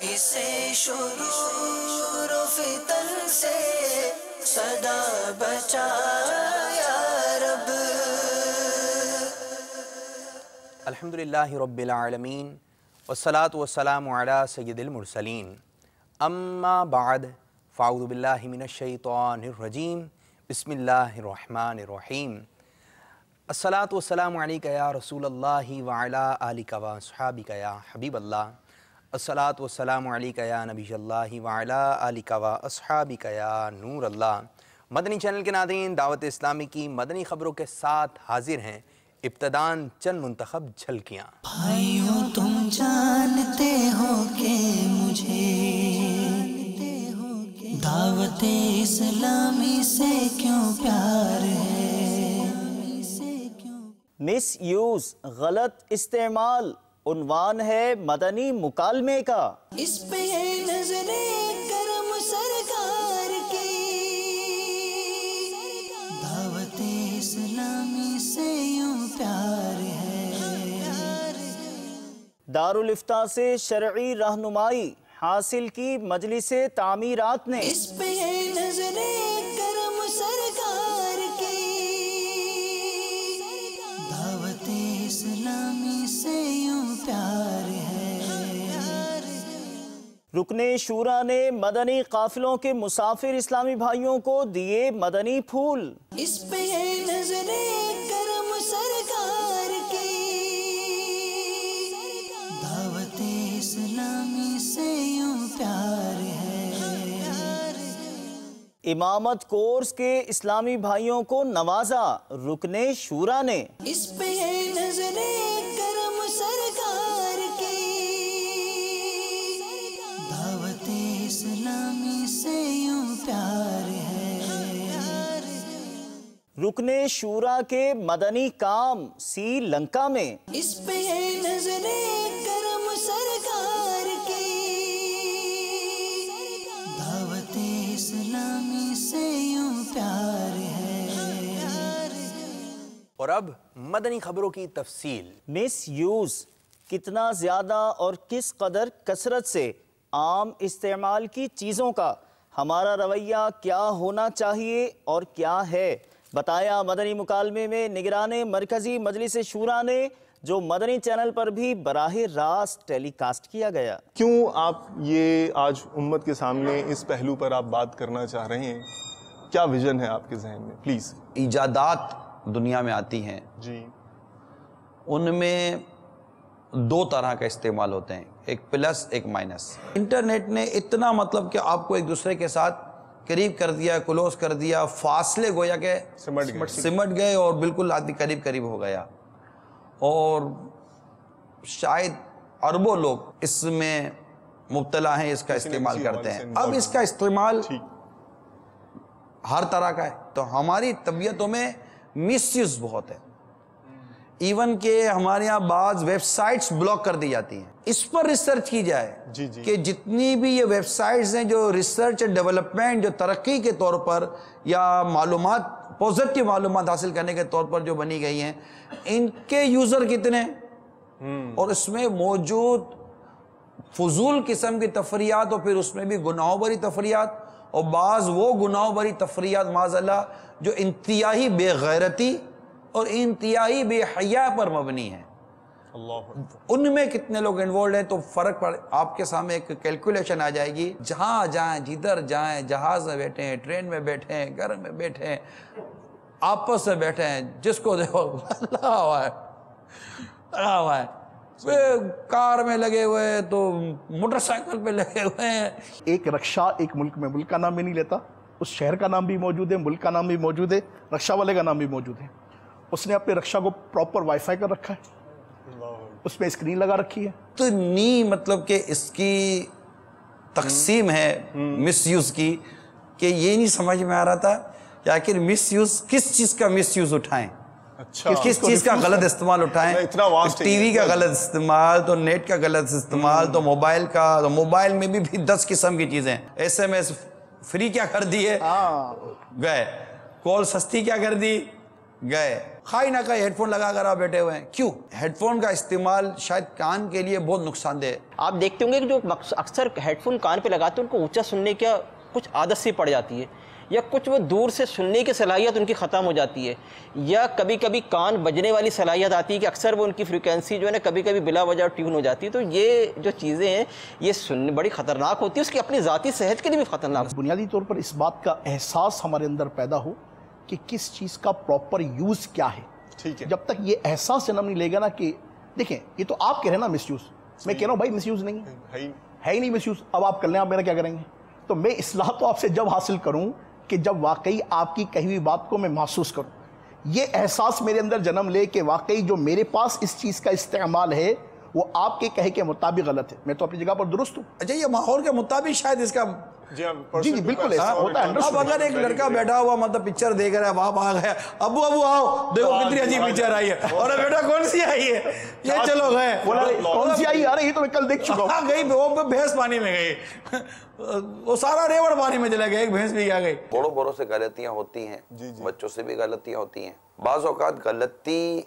اسے شرور و فتن سے صدا بچا یا رب۔ الحمدللہ رب العالمین والصلاة والسلام علی سید المرسلین، اما بعد فاعوذ باللہ من الشیطان الرجیم، بسم اللہ الرحمن الرحیم۔ الصلاة والسلام علیکہ یا رسول اللہ وعلی آلکہ واصحابکہ یا حبیب اللہ، الصلاة والسلام علیکہ یا نبی اللہ وعلی آلکہ واصحابکہ یا نور اللہ۔ مدنی چینل کے ناظرین، دعوت اسلامی کی مدنی خبروں کے ساتھ حاضر ہیں ابتداً چند منتخب جھلکیاں۔ بھائیو تم جانتے ہو کہ مجھے دعوت اسلامی سے کیوں پیار ہے۔ مس یوز، غلط استعمال، عنوان ہے مدنی مکالمے کا۔ اس پہ ہے نظر کرم سرکار کی، دعوت اسلامی سے یوں پیار ہے۔ دارالفتاء سے شرعی رہنمائی حاصل کی مجلس تعمیرات نے۔ اس پہ ہے نظر کرم سرکار کی، دعوت اسلامی سے یوں پیار ہے۔ رکن شورا نے مدنی قافلوں کے مسافر اسلامی بھائیوں کو دیے مدنی پھول۔ اس پہ ہے نظر کرم سرکار کی، دعوت اسلامی سے یوں پیار ہے۔ امامت کورس کے اسلامی بھائیوں کو نوازا رکن شورا نے۔ اس پہ ہے نظر کرم سرکار کی، دعوت اسلامی سے یوں پیار ہے۔ رکن شورا کے مدنی کام سری لنکا میں۔ اس پہ ہے نظر کرم سرکار کی، دعوت اسلامی سے یوں پیار ہے۔ اور اب مدنی خبروں کی تفصیل۔ مس یوز کتنا زیادہ اور کس قدر کثرت سے عام استعمال کی چیزوں کا ہمارا رویہ کیا ہونا چاہیے اور کیا ہے، بتایا مدنی مکالمے میں نگران مرکزی مجلس شورا نے، جو مدنی چینل پر بھی براہ راست ٹیلی کاسٹ کیا گیا۔ کیوں آپ یہ آج امت کے سامنے اس پہلو پر آپ بات کرنا چاہ رہے ہیں؟ کیا ویژن ہے آپ کے ذہن میں؟ پلیز۔ ایجادات دنیا میں آتی ہیں، جی، ان میں دو طرح کا استعمال ہوتے ہیں، ایک پلس ایک مائنس۔ انٹرنیٹ نے اتنا مطلب کہ آپ کو ایک دوسرے کے ساتھ قریب کر دیا، کلوز کر دیا، فاصلے گویا کہ سمٹ گئے اور بالکل آدمی قریب قریب ہو گیا، اور شاید اربوں لوگ اس میں مبتلا ہیں، اس کا استعمال کرتے ہیں۔ اب اس کا استعمال ہر طرح کا ہے، تو ہماری طبیعتوں میں مس یوز بہت ہے، ایون کہ ہمارے یہاں بعض ویب سائٹس بلاک کر دی جاتی ہیں۔ اس پر ریسرچ کی جائے کہ جتنی بھی یہ ویب سائٹس ہیں جو ریسرچ اینڈ ڈیولپمنٹ، جو ترقی کے طور پر یا معلومات، پوزیٹیو معلومات حاصل کرنے کے طور پر جو بنی گئی ہیں، ان کے یوزر کتنے ہیں، اور اس میں موجود فضول قسم کی تفریحات، اور پھر اس میں بھی گناہوں بری تفریحات، اور بعض وہ گناہوں بری تفریحات معاذ اللہ جو انتہائی بے غیرتی اور انتہائی بے حیا پر مبنی ہیں، ان میں کتنے لوگ انوالوڈ ہیں، تو فرق پڑ آپ کے سامنے ایک کیلکولیشن آ جائے گی۔ جہاں جائیں، جدھر جائیں، جہاز میں بیٹھے ہیں، ٹرین میں بیٹھے ہیں، گھر میں بیٹھے ہیں، آپس میں بیٹھے ہیں، جس کو دیکھو لگا ہوا ہے، کار میں لگے ہوئے ہیں تو موٹر سائیکل پہ لگے ہوئے ہیں۔ ایک رکشہ ایک ملک میں ملک کا نام بھی نہیں لیتا، اس شہر کا نام بھی موجود ہے، ملک کا نام بھی موجود ہے، رکشہ والے کا نام بھی موجود ہے۔ اس نے اپنے رکشہ کو پراپر وائی فائی کر رکھا ہے، اس پہ اسکرین لگا رکھی ہے۔ تو مطلب کہ اس کی تقسیم ہے مس یوز کی، کہ یہ نہیں سمجھ میں آ رہا تھا کہ آخر مس یوز کس چیز کا مس یوز اٹھائیں، کس چیز کا غلط استعمال اٹھائیں۔ ٹی وی کا غلط استعمال، تو نیٹ کا غلط استعمال، تو موبائل کا، تو موبائل میں بھی 10 قسم کی چیزیں، ایس ایم ایس فری کیا کر دی ہے، گئے کال سستی کیا کر دی، گئے خواہ نہ کہیں ہیڈ فون لگا کر آپ بیٹھے ہوئے ہیں. کیوں؟ ہیڈ فون کا استعمال شاید کان کے لیے بہت نقصان دہ ہے. آپ دیکھتے ہوں گے کہ جو اکثر ہیڈ فون کان پہ لگاتے ہیں ان کو اونچا سننے کا کچھ عادت سی پڑ جاتی ہے، یا کچھ وہ دور سے سننے کی صلاحیت ان کی ختم ہو جاتی ہے، یا کبھی کبھی کان بجنے والی صلاحیت آتی ہے کہ اکثر وہ ان کی فریکوینسی جو ہے نا کبھی کبھی بلا وجہ ٹیون ہو جاتی ہے. تو یہ جو چیزیں ہیں یہ سننے بڑی خطرناک ہوتی ہے، اس کی اپنی ذاتی صحت کے لیے بھی خطرناک. بنیادی طور پر اس بات کا احساس ہمارے اندر پیدا ہو کہ کس چیز کا پراپر یوز کیا ہے. ٹھیک ہے. جب تک یہ احساس جنم نہیں لے گا نا کہ دیکھیں یہ تو آپ کہہ رہے ہیں نا مس یوز، میں کہہ رہا ہوں بھائی مس یوز نہیں ہے ہی نہیں مس یوز. اب آپ کر لیں، آپ میرا کیا کریں گے؟ تو میں اصلاح تو آپ سے جب حاصل کروں کہ جب واقعی آپ کی کہی ہوئی بات کو میں محسوس کروں، یہ احساس میرے اندر جنم لے کہ واقعی جو میرے پاس اس چیز کا استعمال ہے وہ آپ کے کہے کے مطابق غلط ہے. میں تو اپنی جگہ پر درست ہوں. اچھا یہ ماحول کے مطابق شاید اس کا جی بالکل ایسا ہوتا ہے. اب اگر ایک لڑکا بیٹھا ہوا مطلب پکچر دیکھ رہا ہے، وہاں آ گیا، ابو آؤ دیکھو کتنی عجیب پکچر آئی ہے، اور بیٹا کون سی آئی ہے، یہ چلو گئے، کون سی آئی؟ یہ تو میں کل دیکھ چکا ہوں. گئی وہ بھینس پانی میں گئی، وہ سارا ریوڑ پانی میں چلا گیا، ایک بھینس بھی آ گئی. بڑوں بڑوں سے غلطیاں ہوتی ہیں، بچوں سے بھی غلطیاں ہوتی ہیں. بعض اوقات غلطی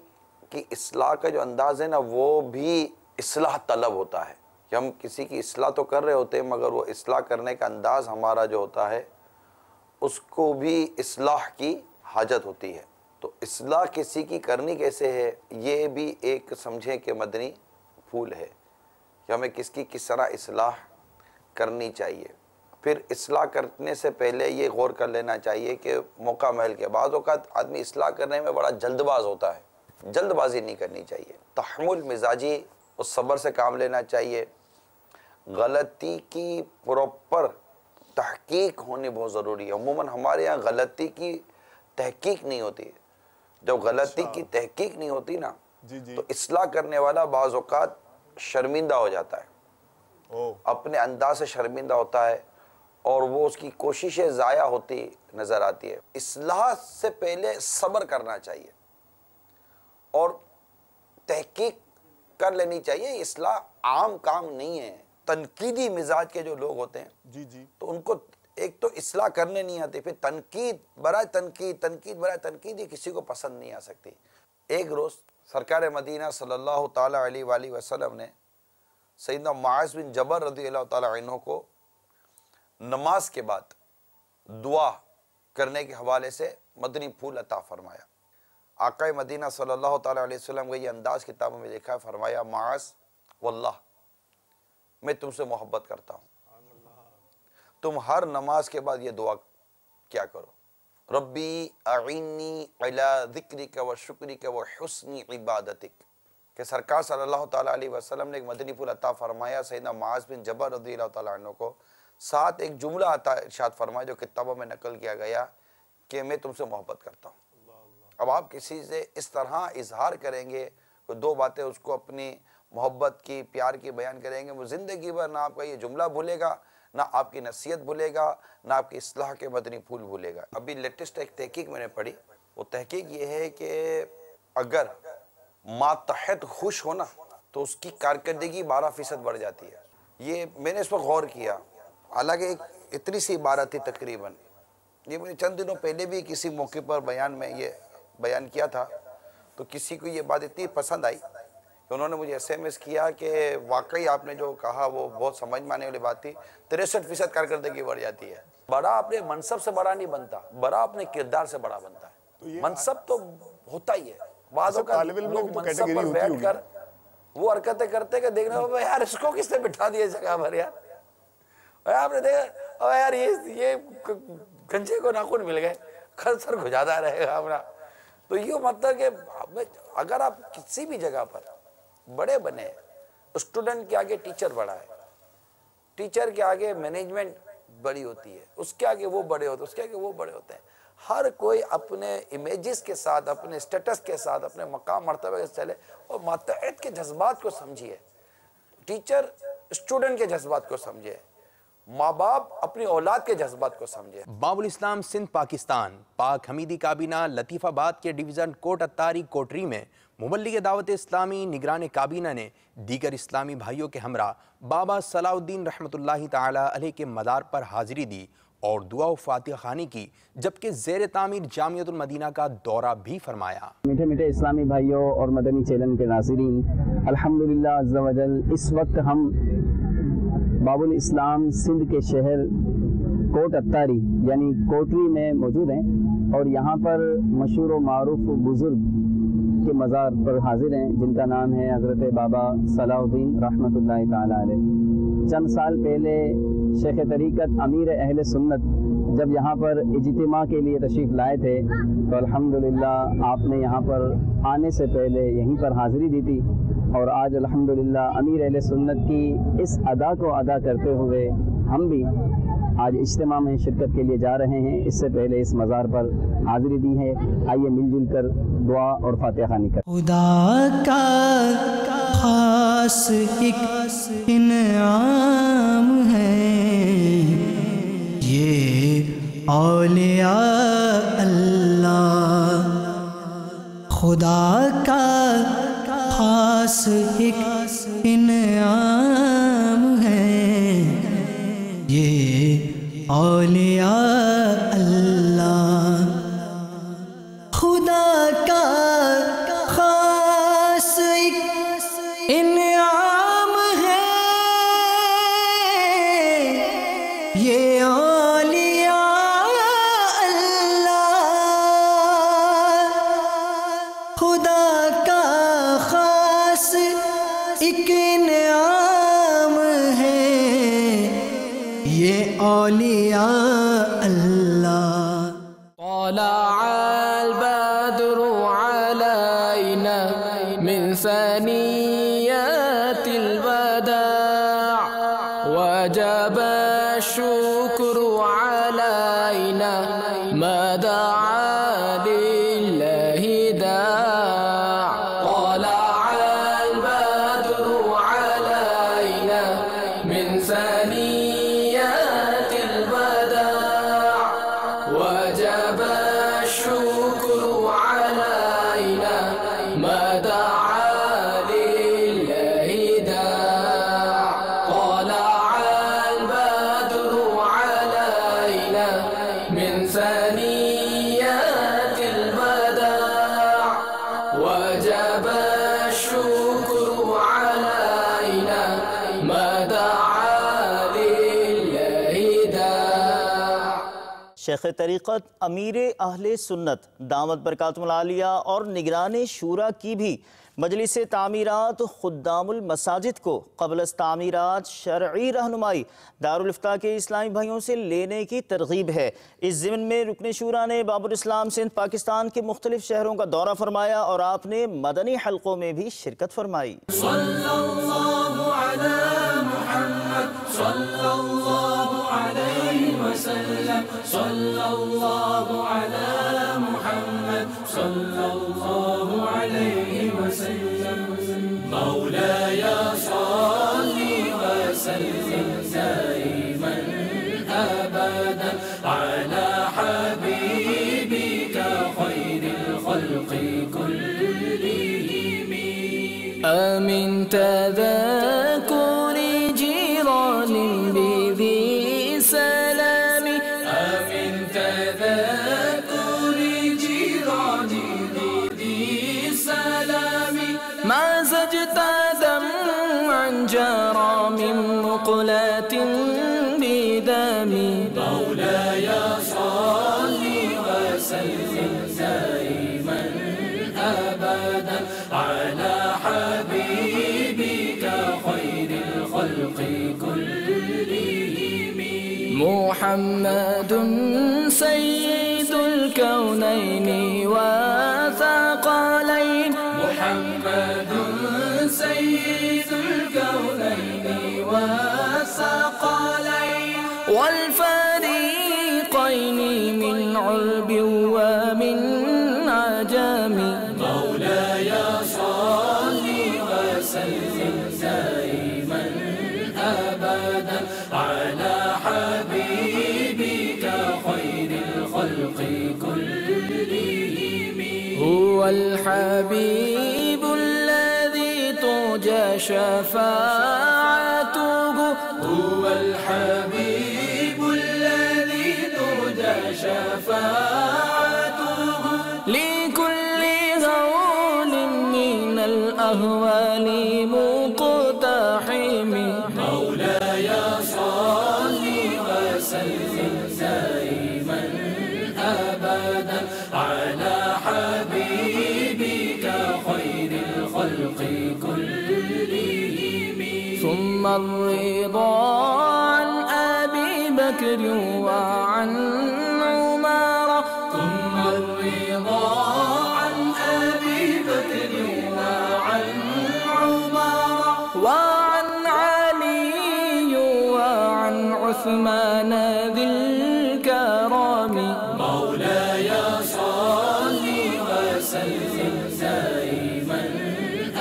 کی اصلاح کا جو انداز ہے نا وہ بھی اصلاح طلب ہوتا ہے کہ ہم کسی کی اصلاح تو کر رہے ہوتے ہیں مگر وہ اصلاح کرنے کا انداز ہمارا جو ہوتا ہے اس کو بھی اصلاح کی حاجت ہوتی ہے. تو اصلاح کسی کی کرنی کیسے ہے یہ بھی ایک سمجھیں کہ مدنی پھول ہے کہ ہمیں کس کی کس طرح اصلاح کرنی چاہیے. پھر اصلاح کرنے سے پہلے یہ غور کر لینا چاہیے کہ موقع محل کے. بعض اوقات آدمی اصلاح کرنے میں بڑا جلد باز ہوتا ہے، جلد بازی نہیں کرنی چاہیے، تحمل مزاجی اور صبر سے کام لینا چاہیے. غلطی کی پراپر تحقیق ہونی بہت ضروری ہے. عموماً ہمارے یہاں غلطی کی تحقیق نہیں ہوتی. جب غلطی کی تحقیق نہیں ہوتی نا تو اصلاح کرنے والا بعض اوقات شرمندہ ہو جاتا ہے، اپنے انداز سے شرمندہ ہوتا ہے اور وہ اس کی کوششیں ضائع ہوتی نظر آتی ہے. اصلاح سے پہلے صبر کرنا چاہیے اور تحقیق کر لینی چاہیے. اصلاح عام کام نہیں ہے. تنقیدی مزاج کے جو لوگ ہوتے ہیں تو ان کو ایک تو اصلاح کرنے نہیں آتے، پھر تنقید برائے تنقید یہ کسی کو پسند نہیں آ سکتی. ایک روز سرکار مدینہ صلی اللہ تعالیٰ علیہ وآلہ وسلم نے سیدنا معاذ بن جبل رضی اللہ تعالیٰ عنہ کو نماز کے بعد دعا کرنے کے حوالے سے مدنی پھول عطا فرمایا. آقا مدینہ صلی اللہ تعالیٰ علیہ وسلم کا یہ انداز کتابوں میں لکھا ہے، فرمایا معاذ واللہ میں تم سے محبت کرتا ہوں، تم ہر نماز کے بعد یہ دعا کیا کرو، ربی اعنی علی ذکرک و شکرک و حسن عبادتک. کہ سرکار صلی اللہ تعالیٰ علیہ وسلم نے ایک مدنی پھول عطا فرمایا سیدنا معاذ بن جبل رضی اللہ تعالیٰ عنہ کو، ساتھ ایک جملہ عطا ارشاد فرمایا جو کتابوں میں نقل کیا گیا کہ میں تم سے محبت کرتا ہوں. اب آپ کسی سے اس طرح اظہار کریں گے، دو باتیں اس کو اپنی محبت کی پیار کی بیان کریں گے، وہ زندگی بھر نہ آپ کا یہ جملہ بھولے گا، نہ آپ کی نصیحت بھولے گا، نہ آپ کی اصلاح کے مدنی پھول بھولے گا. ابھی لیٹسٹ ایک تحقیق میں نے پڑھی، وہ تحقیق یہ ہے کہ اگر ماتحت خوش ہونا تو اس کی کارکردگی 12% بڑھ جاتی ہے. یہ میں نے اس پر غور کیا، حالانکہ ایک اتنی سی عبارت تھی تقریباً، یہ میں نے چند دنوں پہلے بھی کسی موقع پر بیان میں یہ بیان کیا تھا، تو کسی کو یہ بات اتنی پسند آئی کہ انہوں نے مجھے SMS کیا کہ واقعی آپ نے جو کہا وہ بہت سمجھ میں آنے والی بات تھی. 63% کارکردگی بڑھ جاتی ہے. بڑا اپنے منصب سے بڑا نہیں بنتا، بڑا اپنے کردار سے بڑا بنتا ہے. منصب تو ہوتا ہی ہے، بعض اوقات لوگ منصب پر بیٹھ کر وہ حرکتیں کرتے کہ دیکھنا ہوگا یار اس کو کس نے بٹھا دیا جگہ پر، یار آپ نے دیکھا یار یہ گنجے کو ناخن مل گئے، خنصر گھجاتا رہے گا اپنا. تو یہ مطلب کہ اگر آپ کسی بھی جگہ پر بڑے بنے، اسٹوڈنٹ کے آگے ٹیچر بڑا ہے، ٹیچر کے آگے مینجمنٹ بڑی ہوتی ہے، اس کے آگے وہ بڑے ہوتے ہیں، اس کے آگے وہ بڑے ہوتے ہیں. ہر کوئی اپنے امیجز کے ساتھ، اپنے سٹیٹس کے ساتھ، اپنے مقام مرتبہ کے چلے اور ماتحت کے جذبات کو سمجھیے. ٹیچر اسٹوڈنٹ کے جذبات کو سمجھے، ماں باپ اپنی اولاد کے جذبات کو سمجھے. باب الاسلام سندھ پاکستان پاک حمیدی کابینہ لطیف آباد کے ڈویژن کوٹ اتاری کوٹری میں مبلغ دعوت اسلامی نگران کابینہ نے دیگر اسلامی بھائیوں کے ہمراہ بابا صلاح الدین رحمۃ اللہ تعالی علیہ کے مزار پر حاضری دی اور دعا و فاتحہ خوانی کی، جبکہ زیر تعمیر جامعۃ المدینہ کا دورہ بھی فرمایا۔ میٹھے میٹھے اسلامی بھائیوں اور مدنی چینل کے ناظرین، الحمدللہ عز و جل اس وقت ہم باب الاسلام سندھ کے شہر کوٹ اتاری یعنی کوٹری میں موجود ہیں، اور یہاں پر مشہور و معروف بزرگ کے مزار پر حاضر ہیں جن کا نام ہے حضرت بابا صلاح الدین رحمۃ اللہ تعالی علیہ۔ چند سال پہلے شیخ طریقت امیر اہل سنت جب یہاں پر اجتماع کے لیے تشریف لائے تھے تو الحمدللہ آپ نے یہاں پر آنے سے پہلے یہیں پر حاضری دی تھی، اور آج الحمدللہ امیر اہل سنت کی اس ادا کو ادا کرتے ہوئے ہم بھی آج اجتماع میں شرکت کے لیے جا رہے ہیں۔ اس سے پہلے اس مزار پر حاضری دی ہے، آئیے مل جل کر دعا اور فاتحہ خوانی کریں۔ خدا کا خاص ایک انعام ہے یہ اولیاء اللہ، خدا کا خاص ایک انعام ہے یہ اولیاء اللہ، خدا کا خاص ایک انعام ہے یہ اولیاء اللہ، خدا کا خاص ایک انعام ہے یہ اولیاء اللہ۔ طلع البدر علينا من ثنيات الوداع وجب الشكر علينا ما دعا لله داع، طلع البدر علينا من ثنيات الوداع وجب الشكر علينا ما دعا لله داع، طلع البدر علينا من ثنيات الوداع وجب الشكر علينا ما دعا لله داع۔ شیخ طریقت امیر اہل سنت دامت برکاتہم العالیہ اور نگران شورا کی بھی مجلس تعمیرات خدام المساجد کو قبل از تعمیرات شرعی رہنمائی دارالفتاح کے اسلامی بھائیوں سے لینے کی ترغیب ہے۔ اس ضمن میں رکن شورا نے باب الاسلام سندھ پاکستان کے مختلف شہروں کا دورہ فرمایا اور آپ نے مدنی حلقوں میں بھی شرکت فرمائی۔ صلی اللہ علی محمد صلی اللہ علیہ وسلم، صلی اللہ علی محمد صلی اللہ علیہ وسلم، مولاي صلی وسلم دائما ابدا على حبيبك خير الخلق كلهم، آمن تذكر جيران بذي سلام، آمن تذكر جيران بذي سلام، ما زجت دمعا جرى من مقلة بدم، مولاي صلي وسلم دائما أبدا على حبيبك خير الخلق كلهم، محمد سيد الكونين وثقلين، محمد سيد الكونين وثقلين، والفريقين من علب ومن عجم، مولاي صلي وسلم دائما أبدا على حبيبك خير الخلق كلهم، هو الحبيب الذي ترجى شفاعته، هو الحبيب الذي الرضا عن أبي بكر وعن عمر ثم الرضا عن أبي بكر وعن عمر وعن علي وعن عثمان ذي الكرم مولاي صل وسلم دائما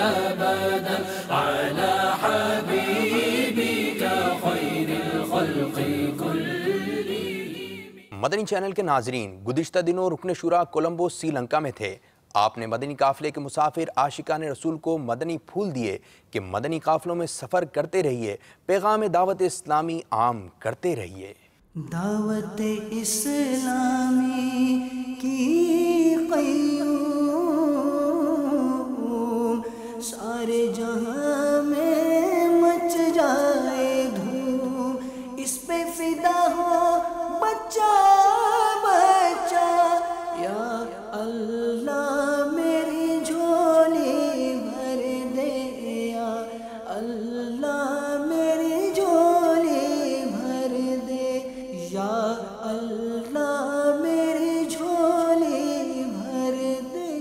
أبدا على حبيبك خير الخلق كلهم. مدنی چینل کے ناظرین، گزشتہ دنوں رکن شورا کولمبو سری لنکا میں تھے. آپ نے مدنی قافلے کے مسافر عاشقان رسول کو مدنی پھول دیے کہ مدنی قافلوں میں سفر کرتے رہیے، پیغام دعوت اسلامی عام کرتے رہیے. دعوت اسلامی کی قیوم سارے جہاں میں مچ جائے دھوم، اس پہ فدا ہو بچہ بچہ. یا اللہ میری جھولی بھر دے، یا اللہ میری جھولی بھر دے، یا اللہ میری جھولی بھر دے.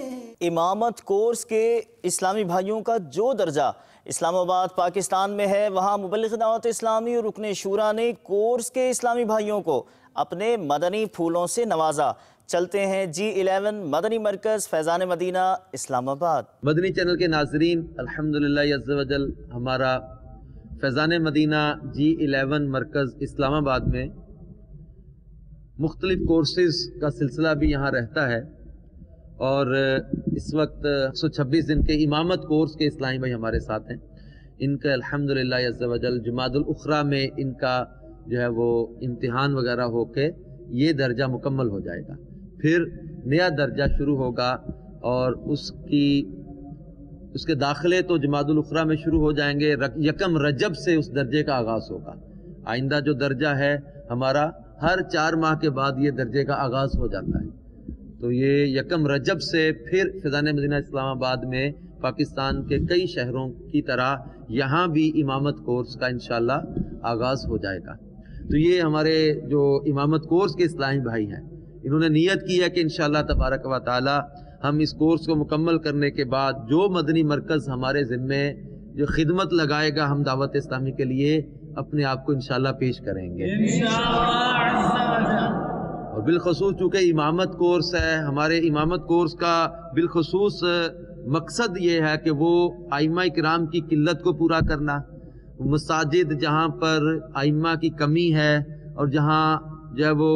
امامت کورس کے اسلامی بھائیوں کا جو درجہ اسلام آباد پاکستان میں ہے، وہاں مبلغ دعوت اسلامی اور رکن شورا نے کورس کے اسلامی بھائیوں کو اپنے مدنی پھولوں سے نوازا. چلتے ہیں G11 مدنی مرکز فیضان مدینہ اسلام آباد. مدنی چینل کے ناظرین، الحمدللہ عز و جل ہمارا فیضان مدینہ G11 مرکز اسلام آباد میں مختلف کورسز کا سلسلہ بھی یہاں رہتا ہے، اور اس وقت 126 دن کے امامت کورس کے اسلامی بھائی ہمارے ساتھ ہیں. ان کا الحمدللہ عز و جل جمادی الاخری میں ان کا جو ہے وہ امتحان وغیرہ ہو کے یہ درجہ مکمل ہو جائے گا. پھر نیا درجہ شروع ہوگا، اور اس کے داخلے تو جمادی الاخری میں شروع ہو جائیں گے. 1 رجب سے اس درجے کا آغاز ہوگا. آئندہ جو درجہ ہے ہمارا ہر 4 ماہ کے بعد یہ درجے کا آغاز ہو جاتا ہے. تو یہ 1 رجب سے پھر فیضان مدینہ اسلام آباد میں پاکستان کے کئی شہروں کی طرح یہاں بھی امامت کورس کا انشاءاللہ آغاز ہو جائے گا. تو یہ ہمارے جو امامت کورس کے اسلامی بھائی ہیں، انہوں نے نیت کی ہے کہ انشاءاللہ تبارک و تعالی ہم اس کورس کو مکمل کرنے کے بعد جو مدنی مرکز ہمارے ذمے جو خدمت لگائے گا ہم دعوت اسلامی کے لیے اپنے آپ کو انشاءاللہ پیش کریں گے اور بالخصوص چونکہ امامت کورس ہے، ہمارے امامت کورس کا بالخصوص مقصد یہ ہے کہ وہ ائمہ کرام کی قلت کو پورا کرنا. مساجد جہاں پر ائمہ کی کمی ہے اور جہاں جو ہے وہ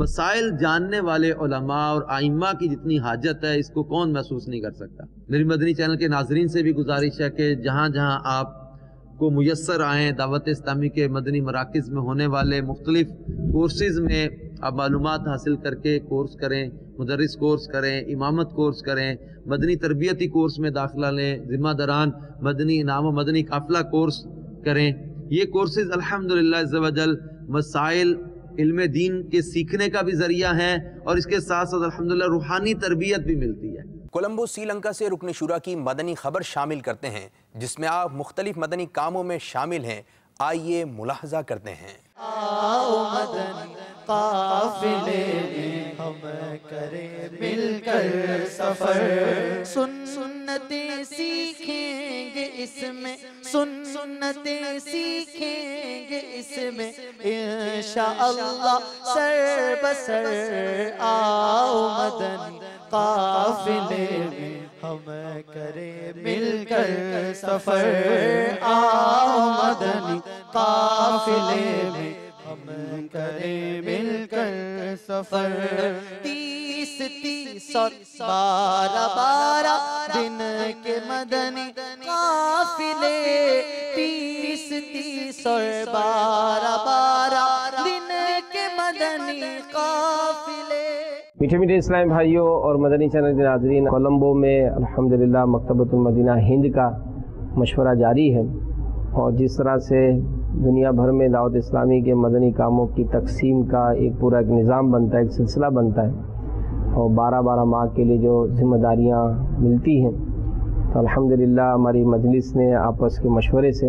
مسائل جاننے والے علماء اور ائمہ کی جتنی حاجت ہے، اس کو کون محسوس نہیں کر سکتا. میری مدنی چینل کے ناظرین سے بھی گزارش ہے کہ جہاں جہاں آپ کو میسر آئیں دعوت اسلامی کے مدنی مراکز میں ہونے والے مختلف کورسز میں آپ معلومات حاصل کر کے کورس کریں، مدرس کورس کریں، امامت کورس کریں، مدنی تربیتی کورس میں داخلہ لیں، ذمہ داران مدنی انعام و مدنی قافلہ کورس کریں. یہ کورسز الحمدللہ عز و جل مسائل علم دین کے سیکھنے کا بھی ذریعہ ہیں، اور اس کے ساتھ ساتھ الحمدللہ روحانی تربیت بھی ملتی ہے. کولمبو سری لنکا سے رکن شورا کی مدنی خبر شامل کرتے ہیں جس میں آپ مختلف مدنی کاموں میں شامل ہیں. آئیے ملاحظہ کرتے ہیں. آؤ مدنی قافلے میں ہم کریں مل کر سفر، سنتیں سیکھیں گے اس میں، سنتیں سیکھیں گے اس میں انشاءاللہ سر بسر. آؤ مدنی قافلے میں ہم کریں مل کر سفر، آؤ مدنی قافلے میں ہم کریں مل کر سفر. 30 اور 12 دن کے مدنی قافلے، 30 اور 12 دن کے مدنی قافلے. میٹھے میٹھے اسلامی بھائیوں اور مدنی چینل کے ناظرین، کولمبو میں الحمدللہ مکتبۃ المدینہ ہند کا مشورہ جاری ہے، اور جس طرح سے دنیا بھر میں دعوت اسلامی کے مدنی کاموں کی تقسیم کا ایک پورا ایک نظام بنتا ہے، ایک سلسلہ بنتا ہے، اور 12 ماہ کے لیے جو ذمہ داریاں ملتی ہیں، تو الحمدللہ ہماری مجلس نے آپس کے مشورے سے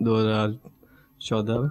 2014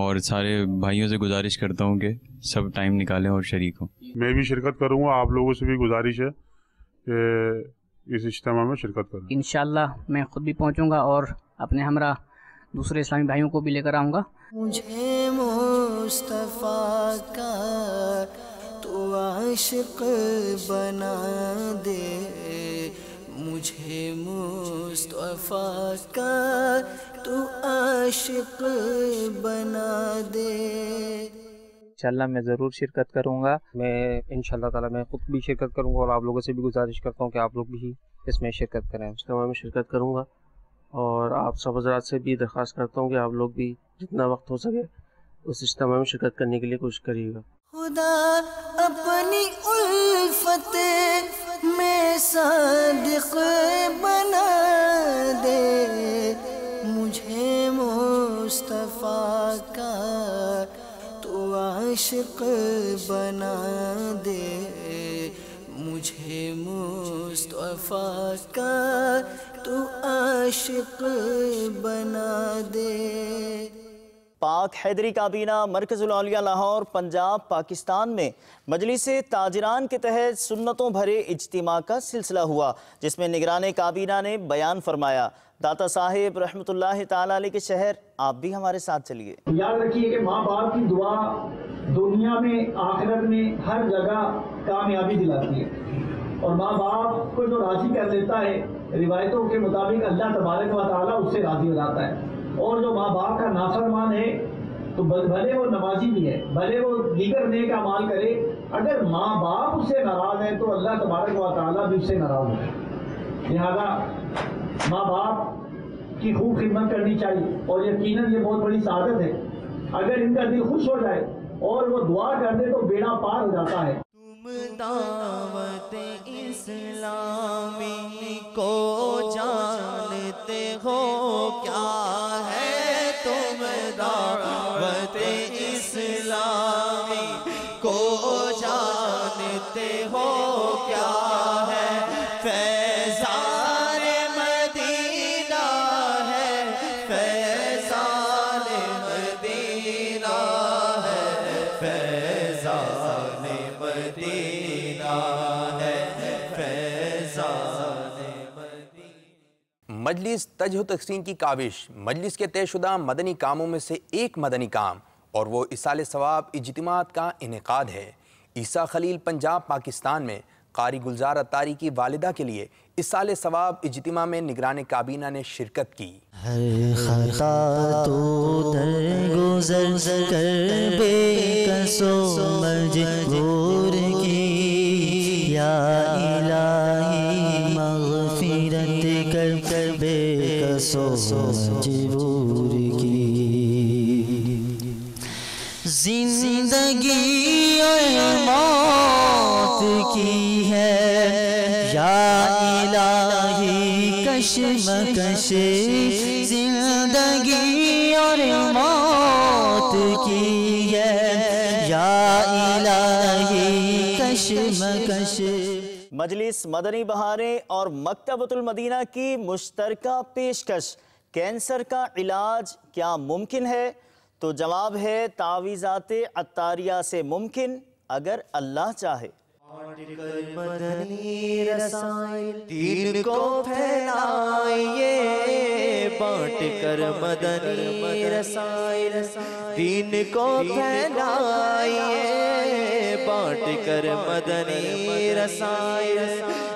اور سارے بھائیوں سے گزارش کرتا ہوں کہ سب ٹائم نکالیں اور شریک ہوں. میں بھی شرکت کروں گا. آپ لوگوں سے بھی گزارش ہے کہ اس اجتماع میں شرکت کریں. انشاءاللہ میں خود بھی پہنچوں گا اور اپنے ہمراہ دوسرے اسلامی بھائیوں کو بھی لے کر آؤں گا. مجھے مصطفیٰ کا تو عاشق بنا دے, مجھے مصطفیٰ کا تو عاشق بنا دے. انشاءاللہ میں ضرور شرکت کروں گا. میں انشاءاللہ تعالیٰ میں خود بھی شرکت کروں گا اور آپ لوگوں سے بھی گزارش کرتا ہوں کہ آپ لوگ بھی اس میں شرکت کریں. اجتماع میں شرکت کروں گا اور آپ سب حضرات سے بھی درخواست کرتا ہوں کہ آپ لوگ بھی جتنا وقت ہو سکے اس اجتماع میں شرکت کرنے کے لیے کوشش کریے گا. خدا اپنی الفت میں صادق بنا دے, مجھے مصطفیٰ کا تو عاشق بنا دے, مجھے مصطفیٰ کا تو عاشق بنا دے. پاک حیدری کابینہ مرکز الاولیاء لاہور پنجاب پاکستان میں مجلس تاجران کے تحت سنتوں بھرے اجتماع کا سلسلہ ہوا, جس میں نگران کابینہ نے بیان فرمایا. داتا صاحب رحمۃ اللہ تعالیٰ علیہ کے شہر, آپ بھی ہمارے ساتھ چلیے. یاد رکھیے کہ ماں باپ کی دعا دنیا میں آخرت میں ہر جگہ کامیابی دلاتی ہے, اور ماں باپ کو جو راضی کر دیتا ہے روایتوں کے مطابق اللہ تبارک و تعالیٰ اس سے راضی ہو جاتا ہے. اور جو ماں باپ کا نافرمان ہے تو بھلے وہ نمازی بھی ہے, بھلے وہ دیگر نیک اعمال کرے, اگر ماں باپ اس سے ناراض ہے تو اللہ تبارک و تعالیٰ بھی اس سے ناراض ہے. لہذا ماں باپ کی خوب خدمت کرنی چاہیے, اور یقیناً یہ بہت بڑی سعادت ہے. اگر ان کا دل خوش ہو جائے اور وہ دعا کر دے تو بیڑا پار ہو جاتا ہے. تم دعوت اسلامی کو جانتے ہو کیا ہے, تم دعوت اسلامی کو جانتے ہو کیا ہے, فیضان مدینہ ہے, فیضان مدینہ ہے, فیضان مدینہ ہے, فیضان مدینہ. مجلس تجہ و تحسین کی کاوش مجلس کے طے شدہ مدنی کاموں میں سے ایک مدنی کام اور وہ ایصال ثواب اجتماعات کا انعقاد ہے. عیسیٰ خلیل پنجاب پاکستان میں قاری گلزار اتاری کی والدہ کے لیے ایصال ثواب اجتماع میں نگران کابینہ نے شرکت کی. ہر خطا تو درگزر کر بے کسو مجبور کی, یا الہی مغفرت کر بے کسو مجبور کی. زندگی اور موت کی ہے یا الہی کشمکش, زندگی اور موت کی ہے یا الہی کشمکش. مجلس مدنی بہاریں اور مکتبۃ المدینہ کی مشترکہ پیشکش, کینسر کا علاج کیا ممکن ہے؟ تو جواب ہے تعویذات عطاریہ سے ممکن اگر اللہ چاہے. مدنی رسائل دین کو پھیلائیے, بانٹ کر مدنی رسائل دین کو پھیلائیے, بانٹ کر مدنی رسائل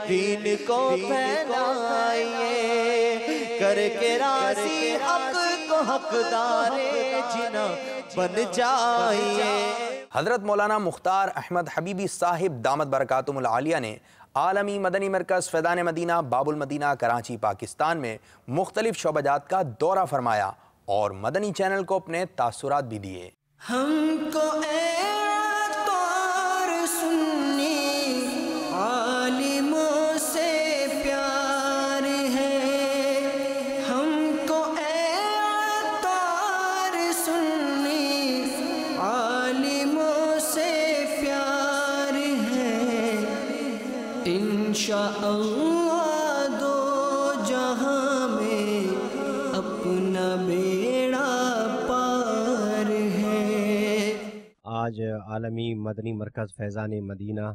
دین کو پھیلائیے, کر کے راضی حق کو حقدار جنا بن جائیے. حضرت مولانا مختار احمد حبیبی صاحب دامت برکاتہم العالیہ نے عالمی مدنی مرکز فیضان مدینہ باب المدینہ کراچی پاکستان میں مختلف شعبہ جات کا دورہ فرمایا اور مدنی چینل کو اپنے تاثرات بھی دیے. ہم کو سنی عالموں سے پیار ہے, ہم کو سنی عالموں سے پیار ہے, انشاءاللہ دو جہاں میں اپنا بیڑا پار آج عالمی مدنی مرکز فیضان مدینہ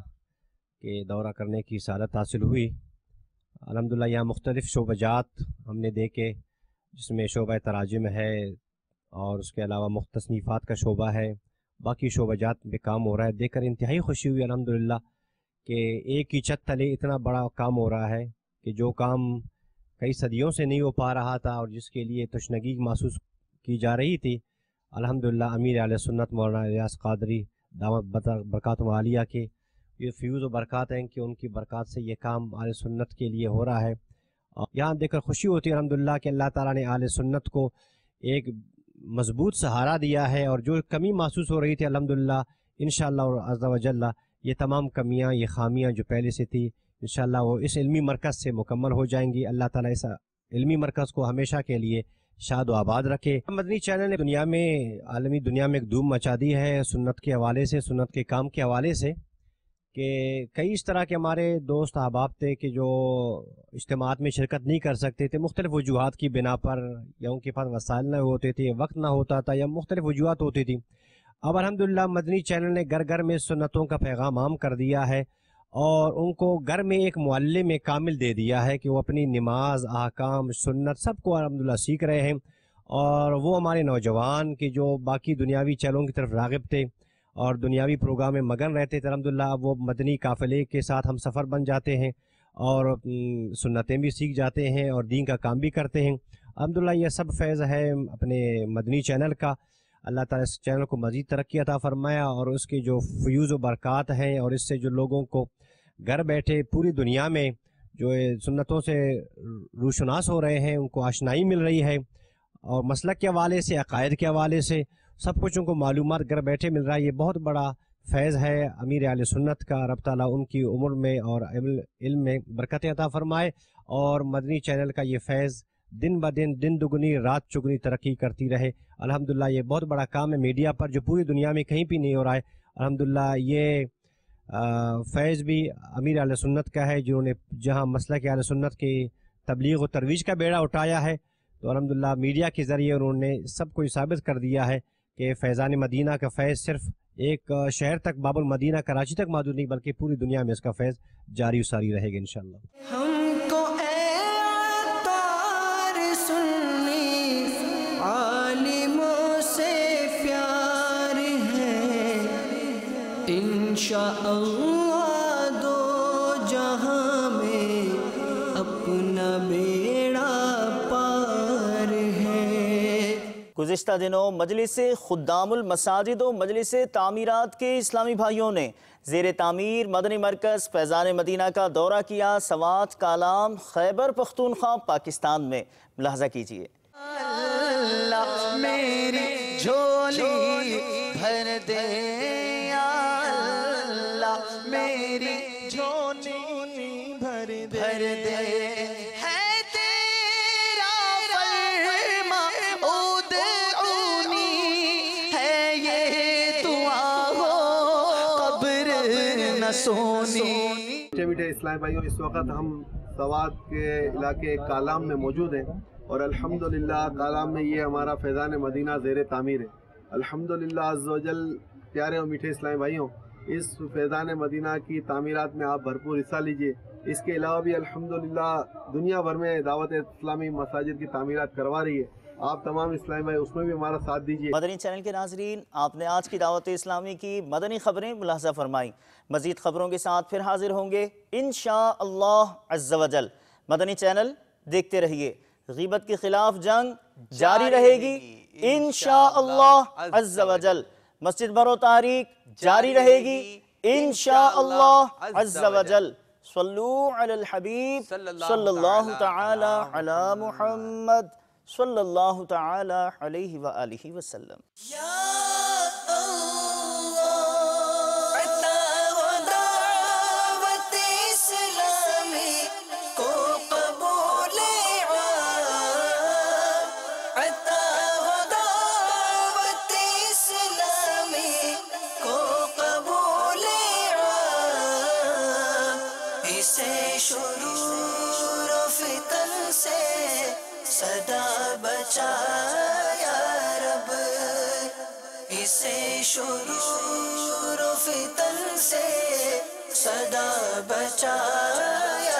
کے دورہ کرنے کی سعادت حاصل ہوئی۔ الحمدللہ یہاں مختلف شعبہ جات ہم نے دیکھے، جس میں شعبہ تراجم ہے اور اس کے علاوہ تصنیفات کا شعبہ ہے، باقی شعبہ جات میں کام ہو رہا ہے۔ دیکھ کر انتہائی خوشی ہوئی الحمدللہ کہ ایک ہی چھت تلے اتنا بڑا کام ہو رہا ہے کہ جو کام کئی صدیوں سے نہیں ہو پا رہا تھا اور جس کے لیے تشنگی محسوس کی جا رہی تھی، الحمدللہ امیر اہل سنت مولانا الیاس قادری دامت برکاتہم عالیہ کے یہ فیوز و برکات ہیں کہ ان کی برکات سے یہ کام اہل سنت کے لیے ہو رہا ہے۔ یہاں دیکھ کر خوشی ہوتی ہے الحمدللہ کہ اللہ تعالیٰ نے اہل سنت کو ایک مضبوط سہارا دیا ہے، اور جو کمی محسوس ہو رہی تھی الحمدللہ انشاءاللہ عز و جل یہ تمام کمیاں، یہ خامیاں جو پہلے سے تھی، انشاءاللہ وہ اس علمی مرکز سے مکمل ہو جائیں گی۔ اللہ تعالیٰ اس علمی مرکز کو ہمیشہ کے لیے شاد و آباد رکھے۔ مدنی چینل نے دنیا میں، عالمی دنیا میں ایک دھوم مچا دی ہے سنت کے حوالے سے، سنت کے کام کے حوالے سے، کہ کئی اس طرح کے ہمارے دوست احباب تھے کہ جو اجتماعات میں شرکت نہیں کر سکتے تھے مختلف وجوہات کی بنا پر، یا ان کے پاس وسائل نہ ہوتے تھے، وقت نہ ہوتا تھا، یا مختلف وجوہات ہوتی تھی۔ اب الحمدللہ مدنی چینل نے گھر گھر میں سنتوں کا پیغام عام کر دیا ہے، اور ان کو گھر میں ایک معلم کامل دے دیا ہے کہ وہ اپنی نماز، احکام، سنت سب کو الحمدللہ سیکھ رہے ہیں۔ اور وہ ہمارے نوجوان کہ جو باقی دنیاوی چیلوں کی طرف راغب تھے اور دنیاوی پروگرام میں مگن رہتے تھے، الحمدللہ اب وہ مدنی قافلے کے ساتھ ہم سفر بن جاتے ہیں اور سنتیں بھی سیکھ جاتے ہیں اور دین کا کام بھی کرتے ہیں۔ الحمدللہ یہ سب فیض ہے اپنے مدنی چینل کا۔ اللہ تعالیٰ اس چینل کو مزید ترقی عطا فرمایا، اور اس کے جو فیوز و برکات ہیں اور اس سے جو لوگوں کو گھر بیٹھے پوری دنیا میں جو سنتوں سے روشناس ہو رہے ہیں، ان کو آشنائی مل رہی ہے، اور مسلک کے حوالے سے، عقائد کے حوالے سے سب کچھ ان کو معلومات گھر بیٹھے مل رہا ہے۔ یہ بہت بڑا فیض ہے امیر اہل سنت کا۔ رب تعالیٰ ان کی عمر میں اور علم میں برکت عطا فرمائے، اور مدنی چینل کا یہ فیض دن بدن، دن دگنی رات چگنی ترقی کرتی رہے۔ الحمدللہ یہ بہت بڑا کام ہے میڈیا پر جو پوری دنیا میں کہیں بھی نہیں ہو رہا ہے۔ الحمدللہ یہ فیض بھی امیر اہل سنت کا ہے، جنہوں نے جہاں مسلک اہل سنت کی تبلیغ و ترویج کا بیڑا اٹھایا ہے، تو الحمدللہ میڈیا کے ذریعے انہوں نے سب کو ثابت کر دیا ہے کہ فیضان مدینہ کا فیض صرف ایک شہر تک، باب المدینہ کراچی تک محدود نہیں، بلکہ پوری دنیا میں اس کا فیض جاری و ساری رہے گا انشاءاللہ۔ ہم کو اے عطار سنی عالموں سے پیار ہے، انشاءاللہ دو جہاں میں اپنا بیڑا پار ہے۔ گزشتہ دنوں مجلس خدام المساجد و مجلس تعمیرات کے اسلامی بھائیوں نے زیر تعمیر مدنی مرکز فیضان مدینہ کا دورہ کیا۔ سوات کالام خیبر پختونخوا پاکستان میں ملاحظہ کیجیے۔ اللہ میری جھولی بھر دے، یا اللہ میری جھولی بھر دے، ہے تیرا فرما ادعونی، ہے یہ دعا ہو قبر نہ سونی۔ میٹھے میٹھے اسلامی بھائیوں، اس وقت ہم سوات کے علاقے کالام میں موجود ہیں، اور الحمدللہ کالام میں یہ ہمارا فیضان مدینہ زیر تعمیر ہے۔ الحمدللہ عز و جل، پیارے اور میٹھے اسلامی بھائیوں، اس فیضان مدینہ کی تعمیرات میں آپ بھرپور حصہ لیجئے۔ اس کے علاوہ بھی الحمدللہ دنیا بھر میں دعوت اسلامی مساجد کی تعمیرات کروا رہی ہے، آپ تمام اسلامی بھائی اس میں بھی ہمارا ساتھ دیجئے۔ مدنی چینل کے ناظرین، آپ نے آج کی دعوت اسلامی کی مدنی خبریں ملاحظہ فرمائی۔ مزید خبروں کے ساتھ پھر حاضر ہوں گے انشاءاللہ عز و جل۔ مدنی چینل دیکھتے رہیے۔ غیبت کے خلاف جنگ جاری رہے گی انشاءاللہ عز و جل۔ مسجد برو تحریک جاری رہے گی انشاءاللہ عز و جل۔ صلو علی الحبیب صلی اللہ تعالی علی محمد صلی اللہ تعالی علیہ وآلہ وسلم۔ شرور و فتن سے صدا بچا یا رب، اسے شرور فتن سے سدا بچایا